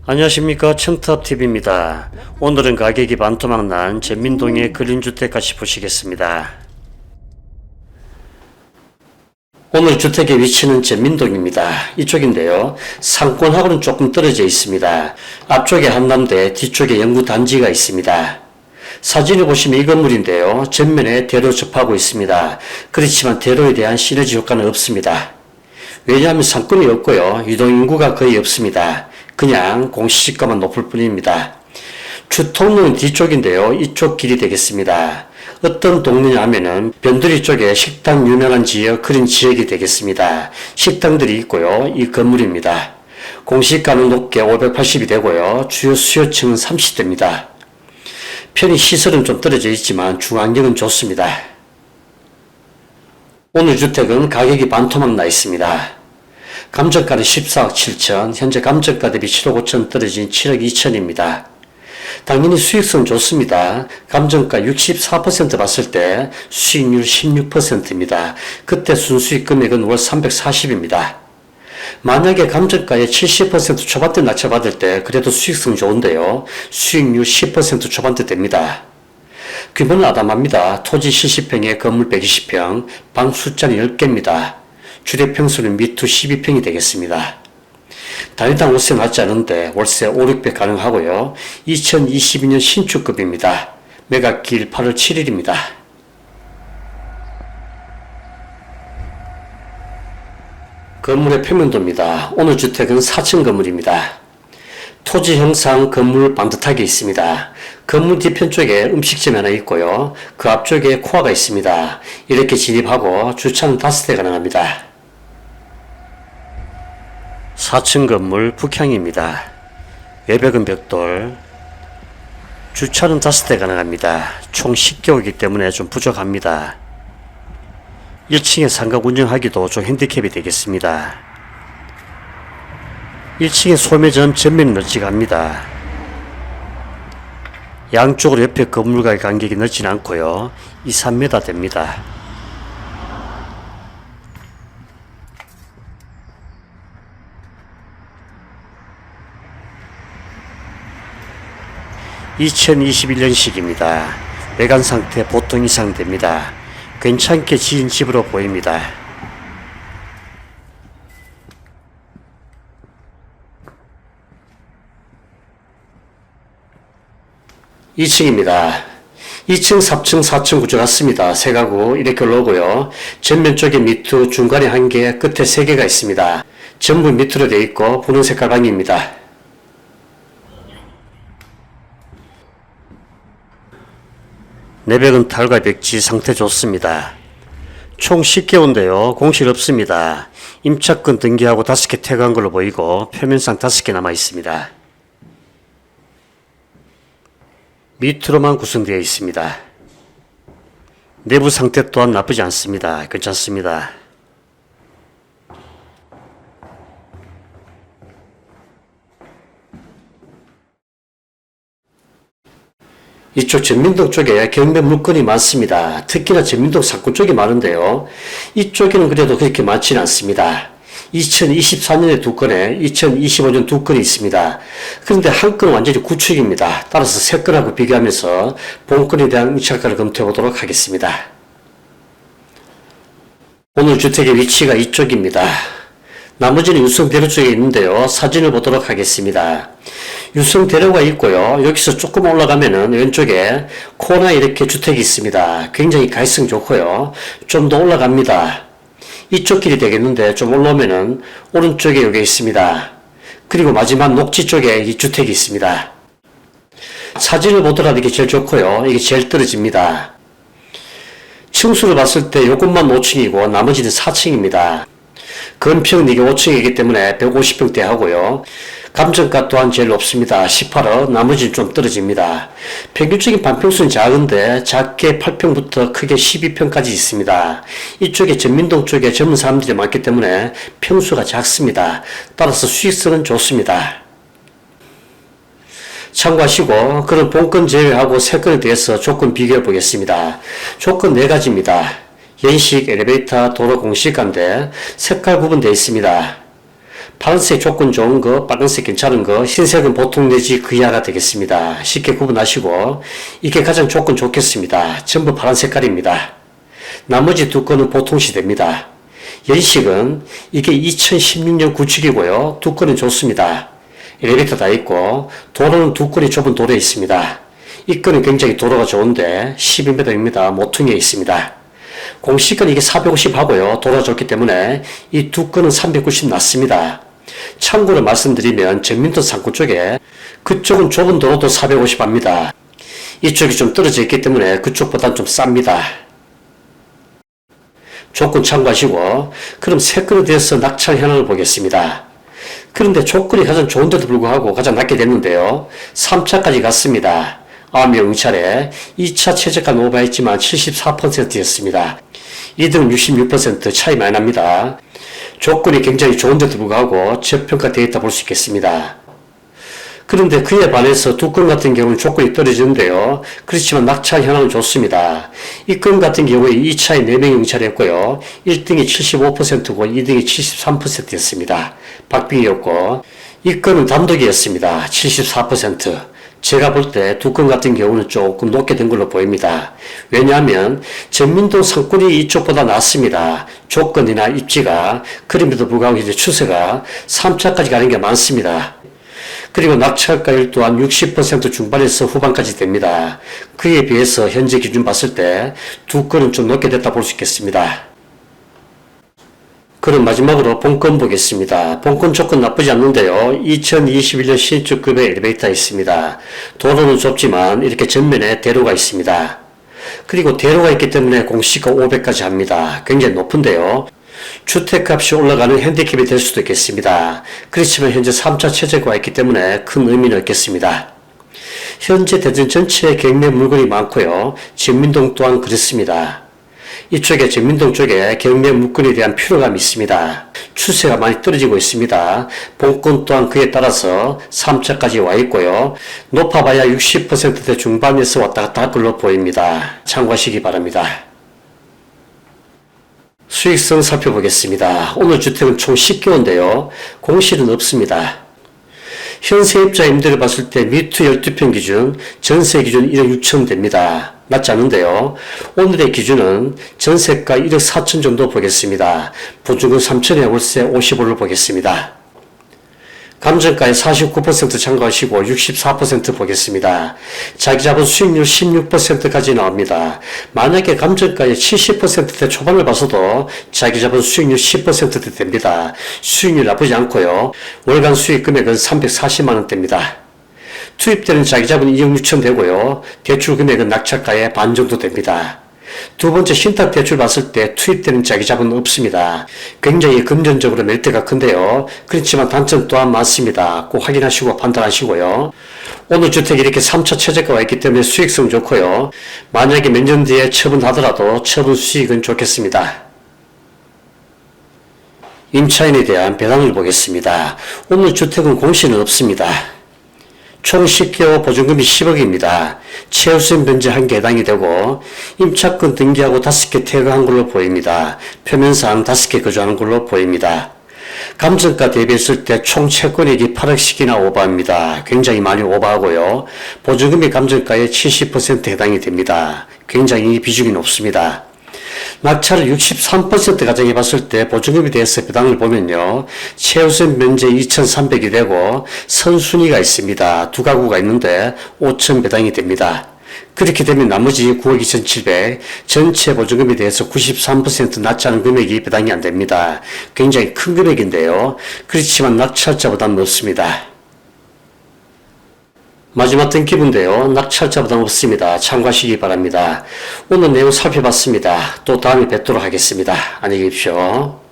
안녕하십니까, 청탑TV입니다. 오늘은 가격이 반토막 난 전민동의 근린주택까지 보시겠습니다. 오늘 주택의 위치는 전민동입니다. 이쪽인데요, 상권하고는 조금 떨어져 있습니다. 앞쪽에 한남대, 뒤쪽에 영구단지가 있습니다. 사진을 보시면 이 건물인데요, 전면에 대로 접하고 있습니다. 그렇지만 대로에 대한 시너지 효과는 없습니다. 왜냐하면 상권이 없고요, 유동인구가 거의 없습니다. 그냥 공시지가만 높을 뿐입니다. 주통로는 뒤쪽인데요, 이쪽 길이 되겠습니다. 어떤 동네냐 하면은 변두리 쪽에 식당 유명한 지역, 그런 지역이 되겠습니다. 식당들이 있고요, 이 건물입니다. 공시가는 높게 580이 되고요, 주요 수요층은 30대입니다. 편의 시설은 좀 떨어져 있지만 주환경은 좋습니다. 오늘 주택은 가격이 반토막 나 있습니다. 감정가는 14억 7천, 현재 감정가 대비 7억 5천 떨어진 7억 2천입니다. 당연히 수익성 좋습니다. 감정가 64% 봤을 때 수익률 16%입니다. 그때 순수익 금액은 월 340입니다. 만약에 감정가의 70% 초반대 낮춰받을 때 그래도 수익성 좋은데요, 수익률 10% 초반대 됩니다. 규모는 아담합니다. 토지 70평에 건물 120평, 방 숫자는 10개입니다. 주례평수는 미투 12평이 되겠습니다. 단위당 월세 낮지 않은데 월세 5, 600 가능하고요. 2022년 신축급입니다. 매각기일 8월 7일입니다. 건물의 표면도입니다. 오늘 주택은 4층 건물입니다. 토지 형상 건물 반듯하게 있습니다. 건물 뒤편 쪽에 음식점이 하나 있고요, 그 앞쪽에 코아가 있습니다. 이렇게 진입하고 주차는 5대 가능합니다. 4층 건물 북향입니다. 외벽은 벽돌, 주차는 5대 가능합니다. 총 10개호이기 때문에 좀 부족합니다. 1층에 상가 운영하기도 좀 핸디캡이 되겠습니다. 1층에 소매점 전면이 널찍합니다. 양쪽으로 옆에 건물과의 간격이 넓지는 않고요, 2, 3m 됩니다. (2021년식입니다) 외관 상태 보통 이상 됩니다. 괜찮게 지은 집으로 보입니다. 2층입니다. 2층, 3층, 4층 구조 같습니다. 세 가구 이렇게 올라오고요. 전면 쪽에 미투, 중간에 1개, 끝에 3개가 있습니다. 전부 미투로 되어 있고 분홍 색깔 방입니다. 내벽은 탈과 벽지 상태 좋습니다. 총 10개호인데요, 공실 없습니다. 임차권 등기하고 5개 퇴거한 걸로 보이고 표면상 5개 남아 있습니다. 밑으로만 구성되어 있습니다. 내부 상태 또한 나쁘지 않습니다. 괜찮습니다. 이쪽 전민동 쪽에 경매 물건이 많습니다. 특히나 전민동 상권 쪽이 많은데요, 이쪽에는 그래도 그렇게 많지는 않습니다. 2024년에 2건에 2025년 2건이 있습니다. 그런데 한 건은 완전히 구축입니다. 따라서 세 건하고 비교하면서 본건에 대한 임차가를 검토해 보도록 하겠습니다. 오늘 주택의 위치가 이쪽입니다. 나머지는 유성대로 쪽에 있는데요, 사진을 보도록 하겠습니다. 유성대로가 있고요, 여기서 조금 올라가면은 왼쪽에 코너에 이렇게 주택이 있습니다. 굉장히 가시성 좋고요, 좀 더 올라갑니다. 이쪽 길이 되겠는데 좀 올라오면은 오른쪽에 여기 있습니다. 그리고 마지막 녹지 쪽에 이 주택이 있습니다. 사진을 보더라도 이게 제일 좋고요, 이게 제일 떨어집니다. 층수를 봤을 때 요것만 5층이고 나머지는 4층입니다. 건평은 이게 5층이기 때문에 150평대 하고요. 감정가 또한 제일 높습니다. 18억, 나머지는 좀 떨어집니다. 평균적인 반평수는 작은데 작게 8평부터 크게 12평까지 있습니다. 이쪽에 전민동 쪽에 젊은 사람들이 많기 때문에 평수가 작습니다. 따라서 수익성은 좋습니다. 참고하시고 그런 본건 제외하고 세 건에 대해서 조건 비교해 보겠습니다. 조건 4가지입니다. 연식, 엘리베이터, 도로 공시가인데 색깔 구분되어 있습니다. 파란색 조건 좋은 거, 빨간색 괜찮은 거, 흰색은 보통 내지 그 이하가 되겠습니다. 쉽게 구분하시고 이게 가장 조건 좋겠습니다. 전부 파란 색깔입니다. 나머지 두 건은 보통시 됩니다. 연식은 이게 2016년 구축이고요. 두 건은 좋습니다. 엘리베이터 다 있고 도로는 두 건이 좁은 도로에 있습니다. 이 건은 굉장히 도로가 좋은데 12m입니다. 모퉁이에 있습니다. 공시건 이게 450 하고요. 도로가 좋기 때문에 이 두 건은 390 낮습니다. 참고로 말씀드리면 전민도 상권 쪽에 그쪽은 좁은 도로도 450 합니다. 이쪽이 좀 떨어져 있기 때문에 그쪽보다는 좀 쌉니다. 조건 참고하시고 그럼 세 건에 대해서 낙찰 현황을 보겠습니다. 그런데 조건이 가장 좋은데도 불구하고 가장 낮게 됐는데요. 3차까지 갔습니다. 9명 응찰에 2차 최저가는 오버했지만 74%였습니다. 2등은 66% 차이 많이 납니다. 조건이 굉장히 좋은데도 불구하고 저평가되어 있다 볼 수 있겠습니다. 그런데 그에 반해서 두 건 같은 경우는 조건이 떨어지는데요. 그렇지만 낙찰 현황은 좋습니다. 이 건 같은 경우에 2차에 4명이 응찰했고요. 1등이 75%고 2등이 73%였습니다. 박빙이었고 이 건은 단독이었습니다. 74%. 제가 볼 때 두 건 같은 경우는 조금 높게 된 걸로 보입니다. 왜냐하면 전민동 상권이 이쪽보다 낫습니다. 조건이나 입지가. 그럼에도 불구하고 이제 추세가 3차까지 가는 게 많습니다. 그리고 낙찰가율 또한 60% 중반에서 후반까지 됩니다. 그에 비해서 현재 기준 봤을 때 두 건은 좀 높게 됐다 볼 수 있겠습니다. 그럼 마지막으로 본건 보겠습니다. 본건 조건 나쁘지 않는데요. 2021년 신축급의 엘리베이터가 있습니다. 도로는 좁지만 이렇게 전면에 대로가 있습니다. 그리고 대로가 있기 때문에 공시가 500까지 합니다. 굉장히 높은데요. 주택값이 올라가는 핸디캡이 될 수도 있겠습니다. 그렇지만 현재 3차 최저가가 있기 때문에 큰 의미는 없겠습니다. 현재 대전 전체에 경매 물건이 많고요. 전민동 또한 그렇습니다. 이쪽에 전민동 쪽에 경매 물건에 대한 필요감이 있습니다. 추세가 많이 떨어지고 있습니다. 본건 또한 그에 따라서 3차까지 와 있고요. 높아봐야 60%대 중반에서 왔다 갔다 할 걸로 보입니다. 참고하시기 바랍니다. 수익성 살펴보겠습니다. 오늘 주택은 총 10개호인데요. 공실은 없습니다. 현세입자 임대를 봤을 때 미투 12평 기준, 전세 기준 1억 6천 됩니다. 낮지 않은데요. 오늘의 기준은 전세가 1억 4천 정도 보겠습니다. 보증금 3천에 월세 55를 보겠습니다. 감정가에 49% 참고하시고 64% 보겠습니다. 자기 자본 수익률 16%까지 나옵니다. 만약에 감정가에 70%대 초반을 봐서도 자기 자본 수익률 10%대 됩니다. 수익률 나쁘지 않고요. 월간 수익 금액은 340만원대입니다. 투입되는 자기 자본이 2억 6천 되고요. 대출 금액은 낙찰가의 반 정도 됩니다. 두 번째 신탁 대출 봤을 때 투입되는 자기 자본은 없습니다. 굉장히 금전적으로 메리트가 큰데요. 그렇지만 단점 또한 많습니다. 꼭 확인하시고 판단하시고요. 오늘 주택이 이렇게 3차 최저가가 있기 때문에 수익성 좋고요. 만약에 몇 년 뒤에 처분하더라도 처분 수익은 좋겠습니다. 임차인에 대한 배당을 보겠습니다. 오늘 주택은 공시는 없습니다. 총 10개호 보증금이 10억입니다. 최우선 변제 1개 해당이 되고 임차권 등기하고 5개 퇴거한 걸로 보입니다. 표면상 5개 거주하는 걸로 보입니다. 감정가 대비했을 때 총 채권액이 8억씩이나 오버합니다. 굉장히 많이 오버하고요. 보증금이 감정가의 70% 해당이 됩니다. 굉장히 비중이 높습니다. 낙찰을 63% 가정해 봤을 때 보증금에 대해서 배당을 보면요. 최우선 면제 2,300이 되고 선순위가 있습니다. 두 가구가 있는데 5,000 배당이 됩니다. 그렇게 되면 나머지 9억 2,700 전체 보증금에 대해서 93% 낮지 않은 금액이 배당이 안 됩니다. 굉장히 큰 금액인데요. 그렇지만 낙찰자보다는 높습니다. 마지막 등기부인데요. 낙찰자 부담 없습니다. 참고하시기 바랍니다. 오늘 내용 살펴봤습니다. 또 다음에 뵙도록 하겠습니다. 안녕히 계십시오.